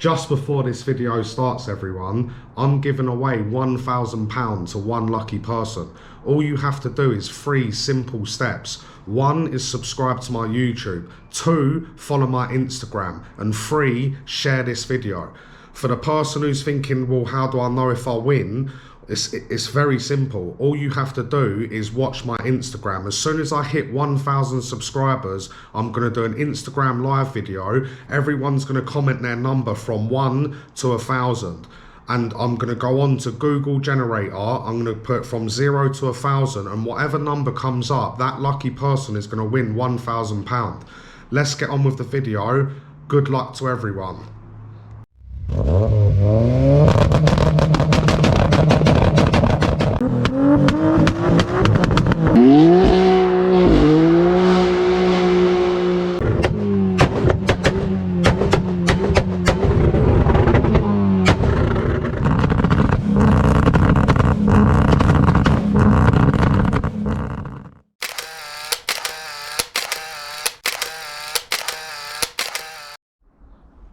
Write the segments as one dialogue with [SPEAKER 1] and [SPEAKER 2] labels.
[SPEAKER 1] Just before this video starts, everyone, I'm giving away £1,000 to one lucky person. All you have to do is 3 simple steps. 1 is subscribe to my YouTube, 2 follow my Instagram, and 3 share this video. For the person who's thinking, well, how do I know if I win? It's very simple. All you have to do is watch my Instagram. As soon as I hit 1,000 subscribers, I'm going to do an Instagram live video. Everyone's going to comment their number from 1 to 1,000. And I'm going to go on to Google Generator. I'm going to put from 0 to 1,000. And whatever number comes up, that lucky person is going to win £1,000. Let's get on with the video. Good luck to everyone.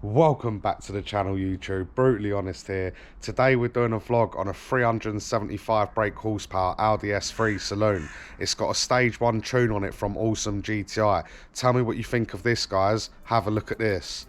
[SPEAKER 1] Welcome back to the channel, YouTube. Brutally Honest here. Today we're doing a vlog on a 375 brake horsepower Audi S3 Saloon. It's got a stage 1 tune on it from Awesome GTI. Tell me what you think of this, guys. Have a look at this.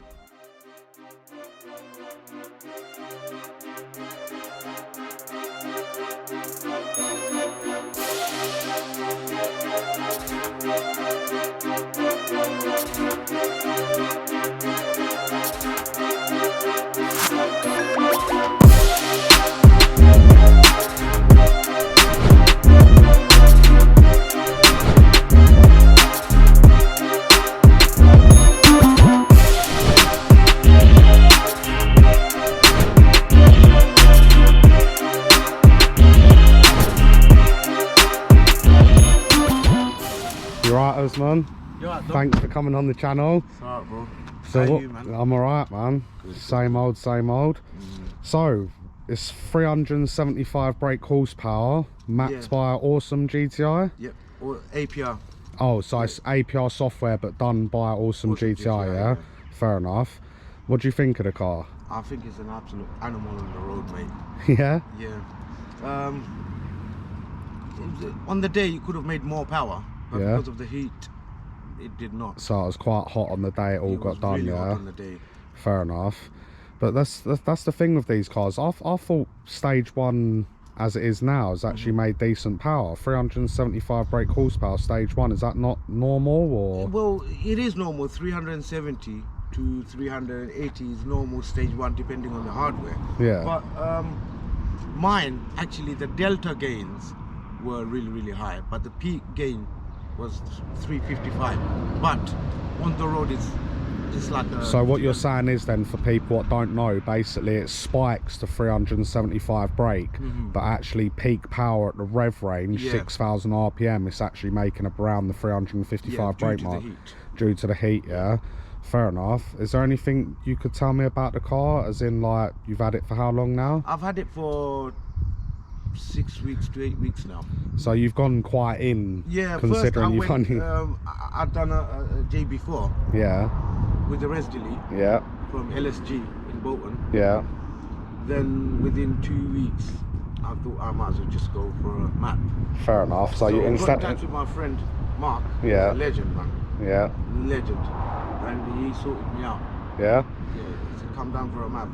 [SPEAKER 1] Man,
[SPEAKER 2] right,
[SPEAKER 1] thanks for coming on the channel.
[SPEAKER 2] It's alright, bro.
[SPEAKER 1] So
[SPEAKER 2] how
[SPEAKER 1] what,
[SPEAKER 2] you, man?
[SPEAKER 1] I'm alright, man.
[SPEAKER 2] Good.
[SPEAKER 1] Same old. So it's 375 brake horsepower, mapped by Awesome GTI.
[SPEAKER 2] Yep, or APR.
[SPEAKER 1] Oh, so it's APR software, but done by Awesome GTI, yeah? Fair enough. What do you think of the car?
[SPEAKER 2] I think it's an absolute animal on the road, mate.
[SPEAKER 1] Yeah.
[SPEAKER 2] Yeah. On the day, you could have made more power. But because of the heat, it did not.
[SPEAKER 1] So it was quite hot on the day it all got done,
[SPEAKER 2] really
[SPEAKER 1] yeah?
[SPEAKER 2] hot on the day.
[SPEAKER 1] Fair enough. But that's the thing with these cars. I thought stage 1 as it is now has actually made decent power. 375 brake horsepower stage 1, is that not normal, or?
[SPEAKER 2] Well, it is normal. 370 to 380 is normal stage 1 depending on the hardware.
[SPEAKER 1] Yeah.
[SPEAKER 2] But mine, actually the delta gains were really high, but the peak gain was 355, but on the road it's like a...
[SPEAKER 1] So what you're saying is then, for people that don't know, basically it spikes to 375 brake, but actually peak power at the rev range, 6,000 RPM, it's actually making around the 355 brake mark due to the heat, yeah? Fair enough. Is there anything you could tell me about the car, as in, like, you've had it for how long now?
[SPEAKER 2] I've had it for 6 weeks to 8 weeks now.
[SPEAKER 1] So you've gone quite in, considering you've only...
[SPEAKER 2] I'd done a JB4.
[SPEAKER 1] Yeah.
[SPEAKER 2] With the res delete.
[SPEAKER 1] Yeah.
[SPEAKER 2] From LSG in Bolton.
[SPEAKER 1] Yeah.
[SPEAKER 2] Then within 2 weeks, I thought I might as well just go for a map.
[SPEAKER 1] Fair enough. So you instead...
[SPEAKER 2] I got in touch with my friend Mark.
[SPEAKER 1] Yeah.
[SPEAKER 2] He's a legend, man.
[SPEAKER 1] Yeah.
[SPEAKER 2] Legend. And he sorted me out.
[SPEAKER 1] Yeah.
[SPEAKER 2] Yeah. So come down for a map.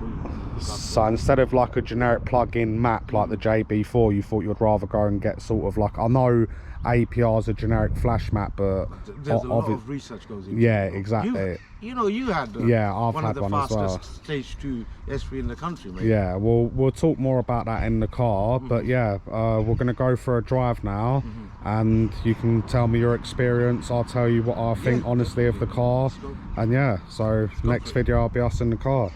[SPEAKER 1] So instead of like a generic plug-in map like the JB4, you thought you'd rather go and get sort of like, I know APR is a generic flash map, but
[SPEAKER 2] there's a lot of research goes into it.
[SPEAKER 1] Yeah, exactly.
[SPEAKER 2] You had
[SPEAKER 1] I've had one as well.
[SPEAKER 2] Stage 2 S3 in the country, mate.
[SPEAKER 1] Yeah, we'll talk more about that in the car, but yeah, we're gonna go for a drive now, and you can tell me your experience. I'll tell you what I think honestly of the car, and yeah, so next video I'll be us in the car.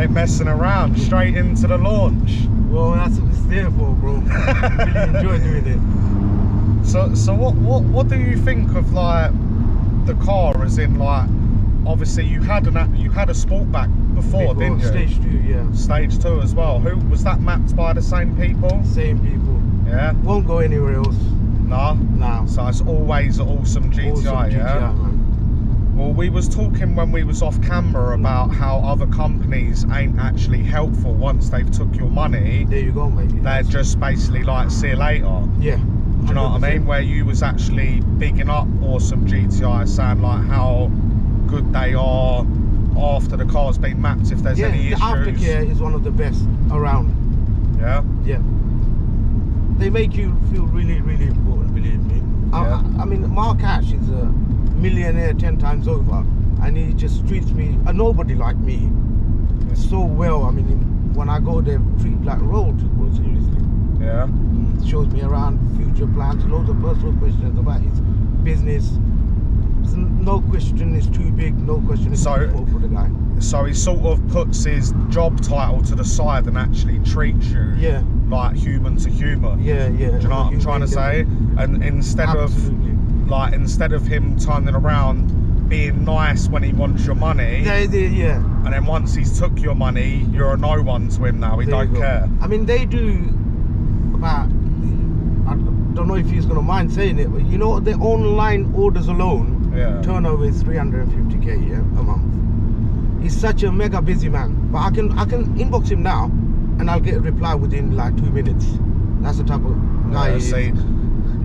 [SPEAKER 1] ain't messing around. Straight into the launch.
[SPEAKER 2] Well, that's what it's there for, bro. I really enjoy doing it.
[SPEAKER 1] So what do you think of like the car? As in, like, obviously you had a Sportback before, didn't you?
[SPEAKER 2] Stage 2, yeah.
[SPEAKER 1] Stage 2 as well. Who was that mapped by? The same people?
[SPEAKER 2] Same people.
[SPEAKER 1] Yeah.
[SPEAKER 2] Won't go anywhere else.
[SPEAKER 1] Nah.
[SPEAKER 2] No.
[SPEAKER 1] So it's always an awesome GTI,
[SPEAKER 2] Awesome
[SPEAKER 1] yeah.
[SPEAKER 2] GTI, man.
[SPEAKER 1] Well, we was talking when we was off camera about how other companies ain't actually helpful once they've took your money.
[SPEAKER 2] There you go, mate.
[SPEAKER 1] They're just basically like, see you later.
[SPEAKER 2] Yeah.
[SPEAKER 1] Do you know what I mean? Where you was actually bigging up Awesome GTI, saying like how good they are after the car's been mapped, if there's any issues.
[SPEAKER 2] The aftercare is one of the best around.
[SPEAKER 1] Yeah?
[SPEAKER 2] Yeah. They make you feel really, really important, believe me.
[SPEAKER 1] Yeah.
[SPEAKER 2] I mean, Mark Ash is a millionaire 10 times over, and he just treats me, a nobody like me, so well. I mean, when I go there, treat like royalty, bro, seriously.
[SPEAKER 1] Yeah.
[SPEAKER 2] Shows me around, future plans, loads of personal questions about his business. No question is too big, no question is too small for the guy.
[SPEAKER 1] So he sort of puts his job title to the side and actually treats you like human to human.
[SPEAKER 2] Yeah, yeah.
[SPEAKER 1] Do you know what I'm trying to say? And instead of him turning around being nice when he wants your money,
[SPEAKER 2] yeah.
[SPEAKER 1] And then once he's took your money, you're a no one to him now. He don't care.
[SPEAKER 2] I mean, they do about, I don't know if he's gonna mind saying it, but you know, the online orders alone, turnover is 350k a month. He's such a mega busy man, but I can inbox him now and I'll get a reply within like 2 minutes. That's the type of guy he is.
[SPEAKER 1] See,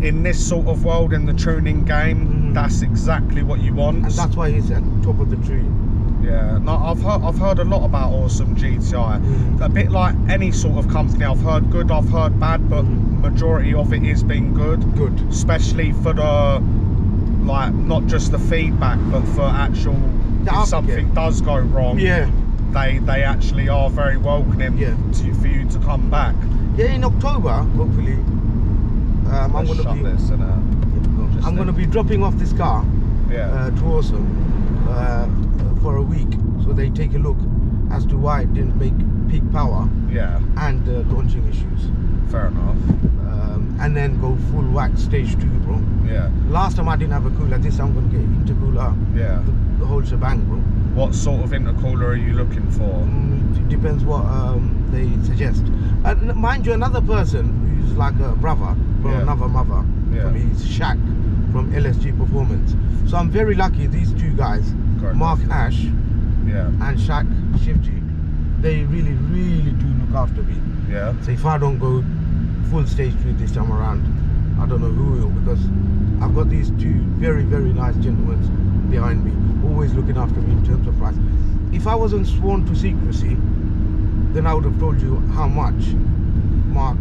[SPEAKER 1] in this sort of world, in the tuning game, that's exactly what you want,
[SPEAKER 2] and that's why he's at top of the tree.
[SPEAKER 1] Yeah, no, I've heard a lot about Awesome GTI. A bit like any sort of company, I've heard good, I've heard bad, but majority of it is being good. Good, especially for the, like, not just the feedback, but for actual, if something does go wrong, they actually are very welcoming for you to come back. Yeah, in October, hopefully, I'm going to be dropping off this car to Awesome for a week, so they take a look as to why it didn't make peak power and launching issues. Fair enough. And then go full whack stage 2, bro. Yeah. Last time I didn't have a cooler, this time I'm going to get intercooler. The whole shebang, bro. What sort of intercooler are you looking for? It depends what they suggest. Mind you, another person who's like a brother from another mother for me is Shaq from LSG Performance. So I'm very lucky these two guys, Mark Ash and Shaq Shivji, they really, really do look after me. Yeah. So if I don't go full stage 3 this time around, I don't know who will, because I've got these two very, very nice gentlemen behind me, always looking after me in terms of price. If I wasn't sworn to secrecy, then I would have told you how much Mark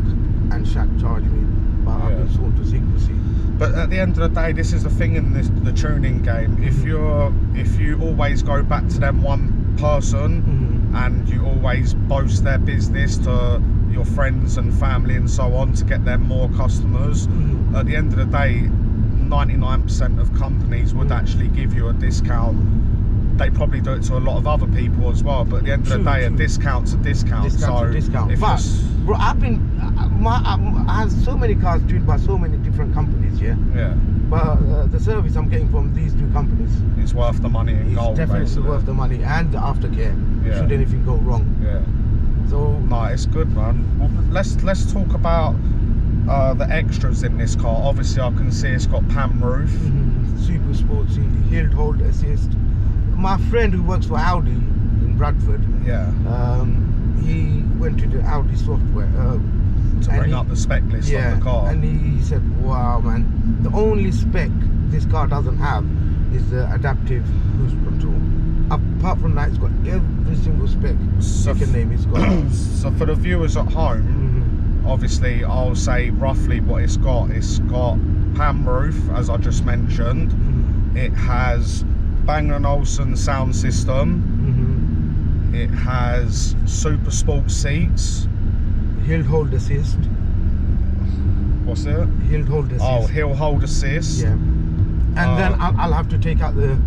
[SPEAKER 1] and Shaq charge me, but I've been sworn to secrecy. But at the end of the day, this is the thing in the tuning game. If you always go back to them one person and you always boast their business to your friends and family and so on to get them more customers, at the end of the day, 99% of companies would actually give you a discount. They probably do it to a lot of other people as well, but at the end of the day, a discount's a discount. Discount. But bro, I have so many cars tuned by so many different companies, but the service I'm getting from these two companies, it's worth the money in gold. It's definitely worth the money, and the aftercare should anything go wrong. So no, it's good, man. Well, let's talk about the extras in this car. Obviously, I can see it's got PAM roof, super sporty, hill hold assist. My friend who works for Audi in Bradford, he went to the Audi software to bring up the spec list of the car, and he said, wow, man, the only spec this car doesn't have is the adaptive cruise control. Apart from that, it's got every single spec you can name. It's got. So for the viewers at home, obviously I'll say roughly what it's got. It's got PAM roof, as I just mentioned. It has Bang & Olufsen sound system. It has super sport seats, hill hold assist. What's it? Hill hold assist. Oh, hill hold assist. Yeah. And then I'll have to take out the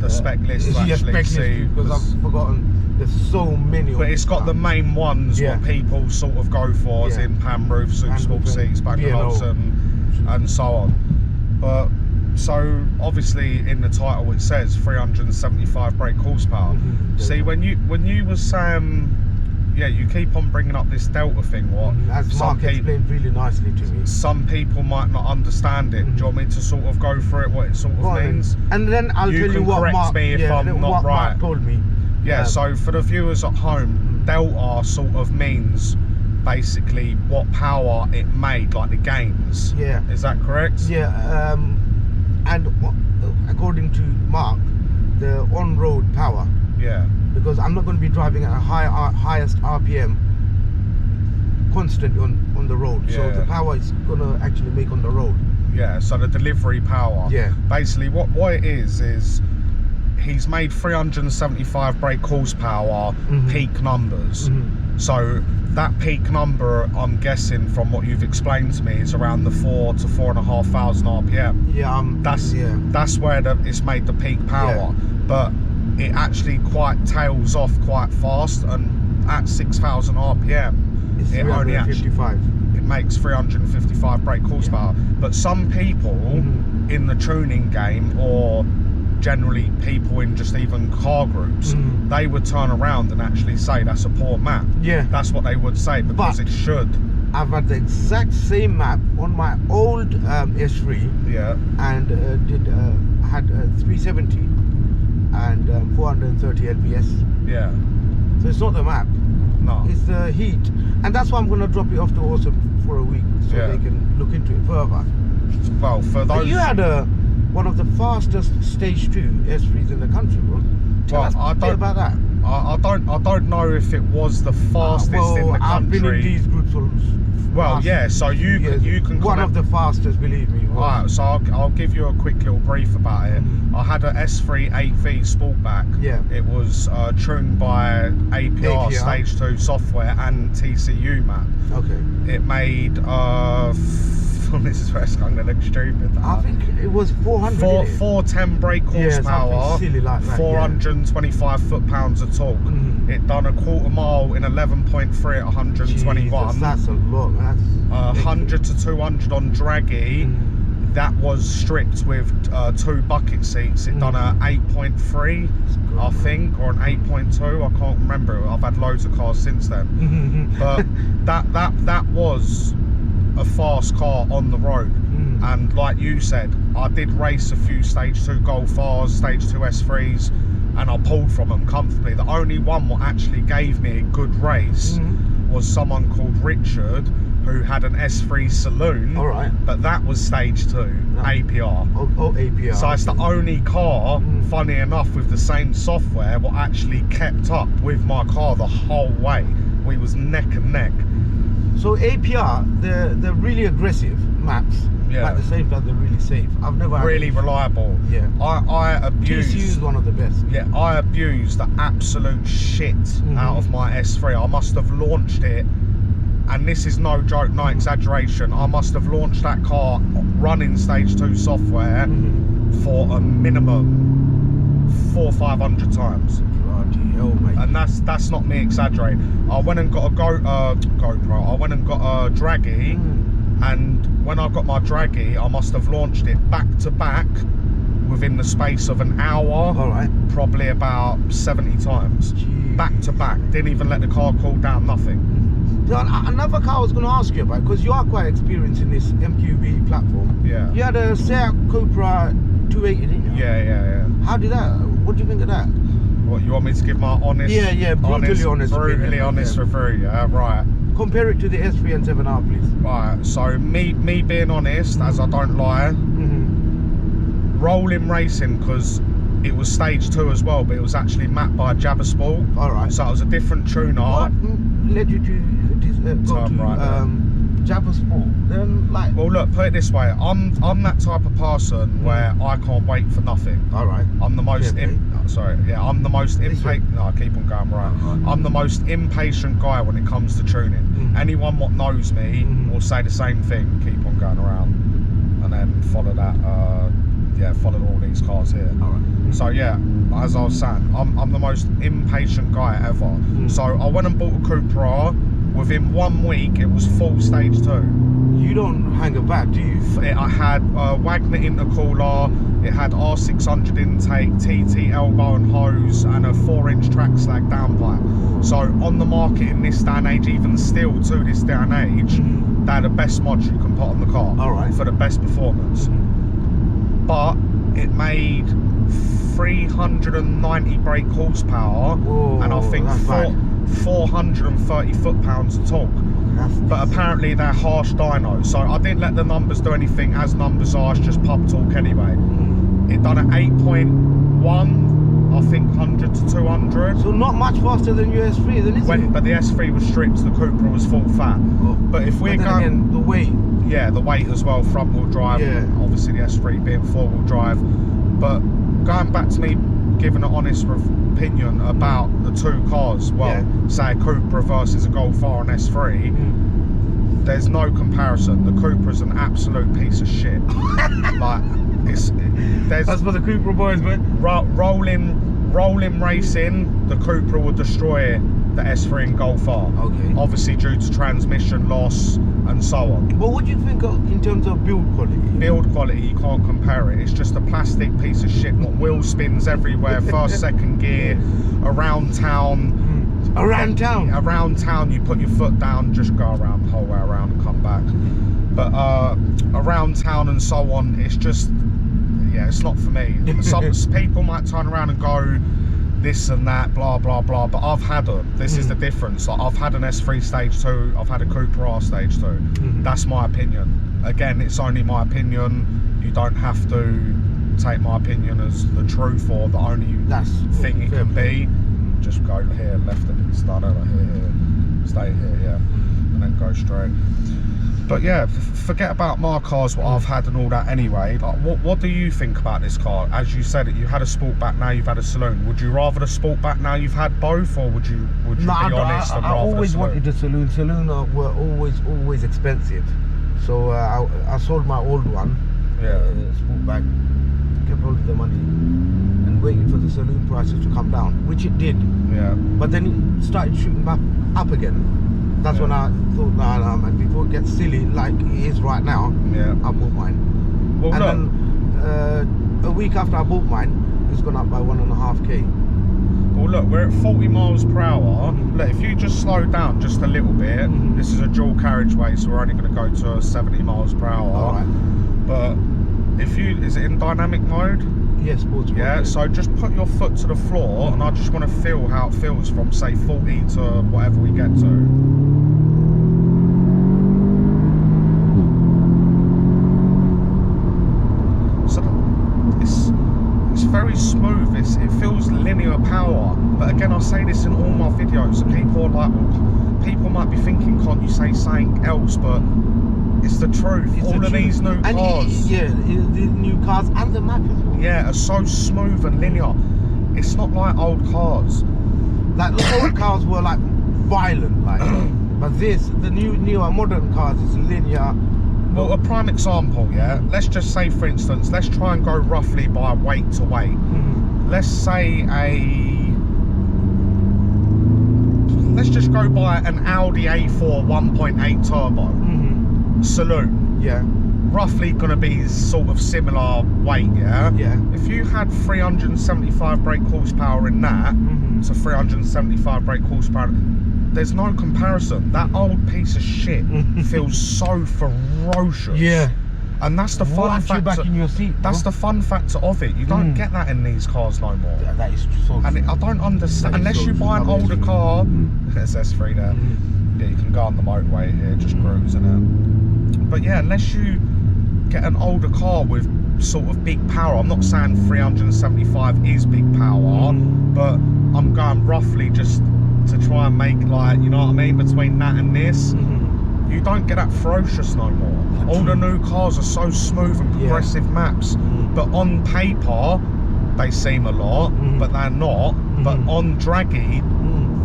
[SPEAKER 1] spec list to actually see, because I've forgotten
[SPEAKER 2] There's so many.
[SPEAKER 1] But it's got the main ones what people sort of go for, as in pan roof, super sport seats, bungalows, and so on. But so obviously in the title it says 375 brake horsepower. See, when you were saying, yeah, you keep on bringing up this delta thing. What
[SPEAKER 2] as Mark explained really nicely to me.
[SPEAKER 1] Some people might not understand it. Do you want me to sort of go through it, what it sort of means?
[SPEAKER 2] And then I'll tell you what Mark,
[SPEAKER 1] me if I'm not right.
[SPEAKER 2] Mark told me.
[SPEAKER 1] Yeah. So for the viewers at home, delta sort of means basically what power it made, like the gains.
[SPEAKER 2] Yeah.
[SPEAKER 1] Is that correct?
[SPEAKER 2] Yeah. And according to Mark, the on-road power.
[SPEAKER 1] Yeah.
[SPEAKER 2] Because I'm not going to be driving at a highest RPM constant on the road.
[SPEAKER 1] Yeah.
[SPEAKER 2] So the power is going to actually make on the road.
[SPEAKER 1] Yeah, so the delivery power.
[SPEAKER 2] Yeah.
[SPEAKER 1] Basically what it is he's made 375 brake horsepower peak numbers. So that peak number, I'm guessing from what you've explained to me, is around the 4 to 4,500 RPM.
[SPEAKER 2] Yeah.
[SPEAKER 1] That's where it's made the peak power.
[SPEAKER 2] Yeah.
[SPEAKER 1] But it actually quite tails off quite fast, and at 6,000 RPM
[SPEAKER 2] it's 355.
[SPEAKER 1] It makes 355 brake horsepower. But some people in the tuning game, or generally people in just even car groups, they would turn around and actually say that's a poor map. Yeah, that's what they would say, because it should.
[SPEAKER 2] I've had the exact same map on my old S3.
[SPEAKER 1] Yeah.
[SPEAKER 2] And had 370 and 430 lbs.
[SPEAKER 1] Yeah.
[SPEAKER 2] So it's not the map.
[SPEAKER 1] No.
[SPEAKER 2] It's the heat, and that's why I'm going to drop it off to Awesome for a week, so they can look into it further.
[SPEAKER 1] Well, for those.
[SPEAKER 2] But you had one of the fastest stage 2 S3s in the country, bro. Tell us a bit about that.
[SPEAKER 1] I don't know if it was the fastest in the country.
[SPEAKER 2] I've been in these groups for
[SPEAKER 1] yeah, so you can
[SPEAKER 2] one of the fastest, believe me.
[SPEAKER 1] Alright, so I'll give you a quick little brief about it. I had an S3 8V Sportback. Yeah. It was tuned by APR Stage 2 software and TCU map. Okay. It made this is where it's going to look stupid.
[SPEAKER 2] I think it was
[SPEAKER 1] 410 brake horsepower,
[SPEAKER 2] silly like that,
[SPEAKER 1] 425 foot-pounds of torque. It done a quarter mile in 11.3 at 121.
[SPEAKER 2] Jesus, that's a lot. That's
[SPEAKER 1] 100 to 200 on draggy. That was stripped with 2 bucket seats. It done a 8.3, I think, or an 8.2. I can't remember. I've had loads of cars since then. But that was a fast car on the road. And like you said, I did race a few stage 2 Golf R's, stage 2 S3s, and I pulled from them comfortably. The only one that actually gave me a good race was someone called Richard, who had an S3 Saloon. But that was stage 2 APR.
[SPEAKER 2] APR.
[SPEAKER 1] So it's the only car, funny enough, with the same software, what actually kept up with my car the whole way. We was neck and neck.
[SPEAKER 2] So APR, they're really aggressive maps, but at the same time they're really safe. I've never
[SPEAKER 1] really reliable. Yeah. I abused.
[SPEAKER 2] TCU is one of the best.
[SPEAKER 1] Yeah, I abused the absolute shit out of my S3. I must have launched it, and this is no joke, no exaggeration. I must have launched that car running stage 2 software for a minimum 400 or 500 times. And that's not me exaggerating. I went and got a GoPro. I went and got a draggy, and when I got my draggy, I must have launched it back to back within the space of an hour. Probably about 70 times. Jeez. Back to back. Didn't even let the car cool down, nothing.
[SPEAKER 2] Another car I was going to ask you about, because you are quite experienced in this MQB platform. Yeah. You had a Seat Cupra 280, didn't you?
[SPEAKER 1] Yeah.
[SPEAKER 2] How did that? What do you think of that?
[SPEAKER 1] What, you want me to give my honest?
[SPEAKER 2] Brutally honest
[SPEAKER 1] review. Yeah, right.
[SPEAKER 2] Compare it to the S3 and 7R, please.
[SPEAKER 1] Right. So me being honest, as I don't lie, rolling racing, because it was stage 2 as well, but it was actually mapped by Jabba Sport. So it was a different tuner.
[SPEAKER 2] What led you to go to Jabba Sport? Then, like,
[SPEAKER 1] well, look, put it this way. I'm that type of person where I can't wait for nothing. I'm the most I'm the most impatient. No, I keep on going. I'm the most impatient guy when it comes to tuning. Anyone what knows me will say the same thing. Keep on going around, and then follow that. yeah, followed all these cars here.
[SPEAKER 2] All right.
[SPEAKER 1] So yeah, as I was saying, I'm the most impatient guy ever. So I went and bought a Cupra. Within 1 week, it was full stage 2.
[SPEAKER 2] You don't hang about, do you?
[SPEAKER 1] I had Wagner intercooler, it had R600 intake, TT elbow and hose, and a 4-inch track slag downpipe. So on the market in this day and age, even still to this day and age, they're the best mods you can put on the car.
[SPEAKER 2] All right.
[SPEAKER 1] For the best performance. But it made 390 brake horsepower.
[SPEAKER 2] Whoa,
[SPEAKER 1] and I think 430 foot-pounds of torque. But apparently they're harsh dynos, so I didn't let the numbers do anything, as numbers are, it's just pub talk anyway. It done at 8.1, I think 100 to 200.
[SPEAKER 2] So not much faster than your S3 then, is it?
[SPEAKER 1] But the S3 was stripped, the Cupra was full fat. But if we're going...
[SPEAKER 2] Again, the weight.
[SPEAKER 1] Yeah, the weight as well, front wheel drive, obviously the S3 being 4-wheel drive. But going back to me giving an honest opinion about the two cars, well, say a Cupra versus a Golf R and S3, there's no comparison. The Cupra's an absolute piece of shit. Like, that's
[SPEAKER 2] for the Cupra boys, man.
[SPEAKER 1] Rolling racing, the Cupra will destroy the S3 and Golf R.
[SPEAKER 2] Okay.
[SPEAKER 1] Obviously due to transmission loss and so on.
[SPEAKER 2] But what do you think of in terms of build quality?
[SPEAKER 1] Build quality, you can't compare it. It's just a plastic piece of shit. What wheel spins everywhere, first, second gear, around town.
[SPEAKER 2] Around town?
[SPEAKER 1] Around town, you put your foot down, just go around the whole way around and come back. But around town and so on, it's just, yeah, it's not for me. Some people might turn around and go, this and that, blah blah blah, but I've had them. This is the difference. Like, I've had an S3 stage 2, I've had a Cupra R stage 2. That's my opinion. Again, it's only my opinion. You don't have to take my opinion as the truth or the only thing it can be. Just go here, left at the start, here, stay here, yeah, and then go straight. But yeah, forget about my cars, what I've had and all that anyway. Like, what do you think about this car? As you said, you had a Sportback, now you've had a Saloon. Would you rather the Sportback now you've had both, or would you be honest and rather the Saloon? I
[SPEAKER 2] always wanted the Saloon. Saloon were always expensive. So I sold my old one, Sportback, kept hold of the money and waited for the Saloon prices to come down, which it did. Yeah. But then it started shooting back up again. That's when I thought, nah, man, before it gets silly like it is right now, I bought mine. Well, and then a week after I bought mine, it's gone up by 1.5k.
[SPEAKER 1] Well, look, we're at 40 miles per hour. Look, if you just slow down just a little bit, this is a dual carriageway, so we're only going to go to 70 miles per hour.
[SPEAKER 2] All right.
[SPEAKER 1] But if you, is it in dynamic mode?
[SPEAKER 2] Yes, sports mode.
[SPEAKER 1] Yeah, so just put your foot to the floor, and I just want to feel how it feels from, say, 40 to whatever we get to. Very smooth, it feels linear power, but again I say this in all my videos and people are like, well, people might be thinking, can't you say something else, but it's the truth. All of these new cars,
[SPEAKER 2] the new cars and the map as well,
[SPEAKER 1] are so smooth and linear. It's not like old cars.
[SPEAKER 2] Like the old cars were like violent, like but the newer modern cars is linear.
[SPEAKER 1] Well, a prime example, let's just say, for instance, let's try and go roughly by weight to weight. Let's say let's just go by an Audi A4 1.8 turbo Saloon.
[SPEAKER 2] Yeah.
[SPEAKER 1] Roughly gonna be sort of similar weight, yeah? If you had 375 brake horsepower in that, to 375 brake horsepower, there's no comparison. That old piece of shit feels so ferocious.
[SPEAKER 2] Yeah.
[SPEAKER 1] And that's the fun factor.
[SPEAKER 2] Back in your seat,
[SPEAKER 1] that's the fun factor of it. You don't get that in these cars no more.
[SPEAKER 2] Yeah, that is so.
[SPEAKER 1] And I don't understand, unless you buy an older car. There's S3 there. Yeah, you can go on the motorway here, just cruising it. But yeah, unless you get an older car with sort of big power, I'm not saying 375 is big power, but I'm going roughly just to try and make, like, you know what I mean, between that and this, you don't get that ferocious no more. All the new cars are so smooth and progressive maps, but on paper they seem a lot, but they're not. But on draggy,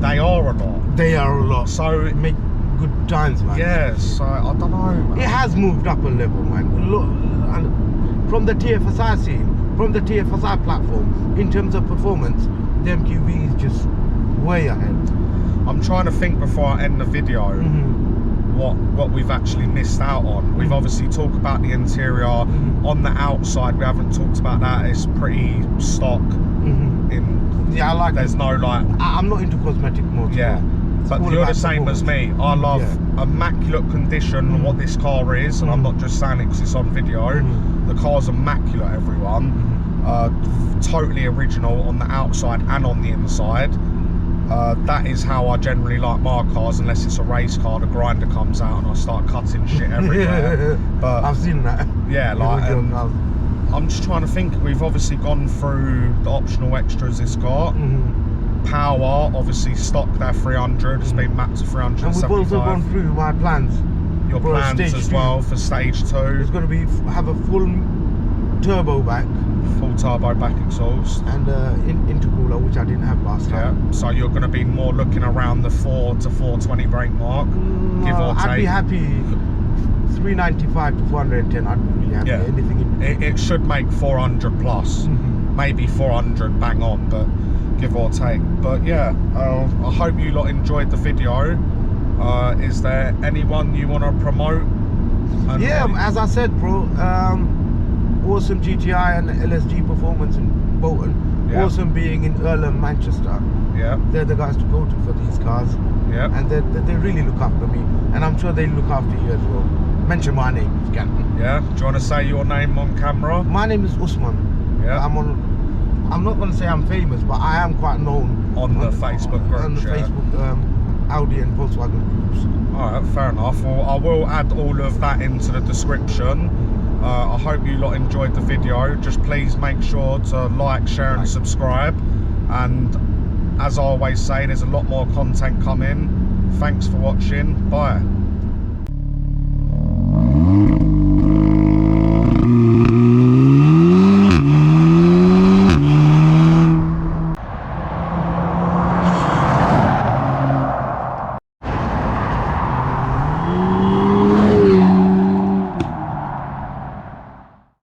[SPEAKER 1] they are a lot.
[SPEAKER 2] They are a lot.
[SPEAKER 1] So
[SPEAKER 2] it make good times, man.
[SPEAKER 1] Yeah, so I don't know, man.
[SPEAKER 2] It has moved up a level, man. Look, and from the TFSI scene, from the TFSI platform, in terms of performance, the MQB is just way ahead.
[SPEAKER 1] I'm trying to think before I end the video what we've actually missed out on. We've obviously talked about the interior. On the outside, we haven't talked about that. It's pretty stock.
[SPEAKER 2] Yeah, I like
[SPEAKER 1] There's
[SPEAKER 2] it.
[SPEAKER 1] no like.
[SPEAKER 2] I'm not into cosmetic mods.
[SPEAKER 1] Yeah, but you're the same as me. I love immaculate condition. What this car is, and I'm not just saying it because it's on video. The car's immaculate, everyone. Totally original on the outside and on the inside. That is how I generally like my cars, unless it's a race car. The grinder comes out and I start cutting shit everywhere. But
[SPEAKER 2] I've seen that.
[SPEAKER 1] Yeah, like I'm just trying to think. We've obviously gone through the optional extras it's got. Power, obviously stock there 300. It's been mapped to 375.
[SPEAKER 2] And we've also gone through my plans.
[SPEAKER 1] Your plans as well for stage 2.
[SPEAKER 2] It's going to have a full turbo back.
[SPEAKER 1] Full turbo back exhaust.
[SPEAKER 2] And intercooler, which I didn't have last time.
[SPEAKER 1] Yeah, so you're going to be more looking around the 4 to 420 brake mark, give or take.
[SPEAKER 2] I'd be happy 395 to 410. I'd be really happy.
[SPEAKER 1] Yeah.
[SPEAKER 2] Anything in
[SPEAKER 1] it should make 400 plus, maybe 400 bang on, but give or take. But yeah, I hope you lot enjoyed the video. Is there anyone you want to promote?
[SPEAKER 2] Yeah, as I said, bro, awesome GTI and LSG performance in Bolton.
[SPEAKER 1] Yeah.
[SPEAKER 2] Awesome being in Earlham, Manchester.
[SPEAKER 1] Yeah.
[SPEAKER 2] They're the guys to go to for these cars.
[SPEAKER 1] Yeah.
[SPEAKER 2] And they really look after me. And I'm sure they look after you as well. Mention my name if you can.
[SPEAKER 1] Yeah. Do you want to say your name on camera?
[SPEAKER 2] My name is Usman.
[SPEAKER 1] Yeah.
[SPEAKER 2] I'm not going to say I'm famous, but I am quite known
[SPEAKER 1] on the Facebook groups.
[SPEAKER 2] On the Facebook Audi and Volkswagen groups.
[SPEAKER 1] Alright, fair enough. Well, I will add all of that into the description. I hope you lot enjoyed the video. Just please make sure to like, share and subscribe. And as I always say, there's a lot more content coming. Thanks for watching. Bye.